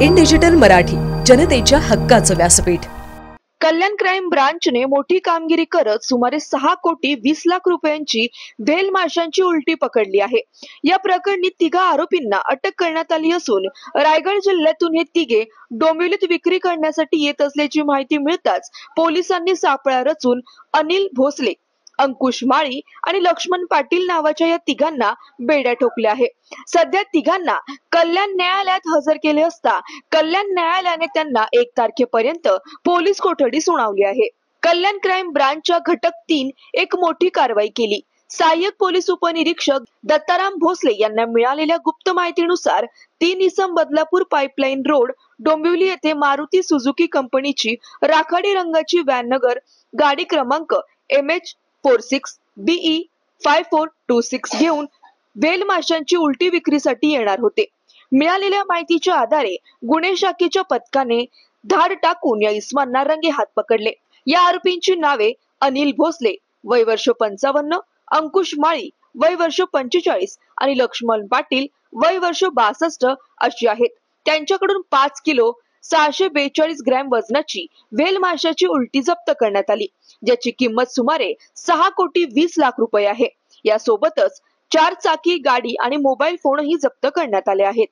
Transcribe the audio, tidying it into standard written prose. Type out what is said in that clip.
In digital Marathi, जनतेच्या हक्काचं व्यासपीठ। कल्याण क्राईम ब्रांचने मोठी कामगिरी करत सुमारे 6 कोटी 20 लाख रुपयांची व्हेल माशांची उलटी पकडली आहे। या प्रकरणी तिघा आरोपींना अटक करण्यात आली असून रायगड जिल्ह्यातून हे तिघे डोंबिवलीत विक्री करण्यासाठी येत असल्याची माहिती मिळताच पोलिसांनी सापळा रचून अनिल भोसले, अंकुश माळी आणि लक्ष्मण पाटील नावाच्या या तिघांना बेड्या ठोकल्या आहे। सध्या तिघांना कल्याण न्यायालयात हजर केले असता कल्याण न्यायालयाने त्यांना 1 तारखेपर्यंत पोलीस कोठडी सुनावली आहे। कल्याण क्राईम ब्रांचच्या घटक 3 एक मोठी कारवाई केली। सहाय्यक पोलीस उपनिरीक्षक दत्ताराम भोसले यांना मिळालेल्या गुप्त माहितीनुसार 3 इसम बदलापूर पाईपलाईन रोड डोंबिवली येथे मारुती सुझुकी कंपनीची राखाडी रंगाची व्हॅनगर गाडी क्रमांक MH46 BE 5426 घेऊन व्हेल माशांची उलटी विक्रीसाठी येणार होते। मिळालेल्या माहितीच्या आधारे गुन्हे शाखेच्या पथकाने धाड टाकून या इसमांना रंगे हात पकडले। या आरोपींची नावे अनिल भोसले वय वर्ष 55, अंकुश माळी वय वर्ष 45 आणि लक्ष्मण पाटील वय वर्ष 62 अशी आहेत। त्यांच्याकडून 5 किलो 642 ग्रॅम वजनाची व्हेल माशाची उलटी जप्त करण्यात आली, ज्याची किंमत सुमारे 6 कोटी 20 लाख रुपये आहे। यासोबतच 4 चाकी गाडी आणि मोबाईल फोनही जप्त करण्यात आले आहेत।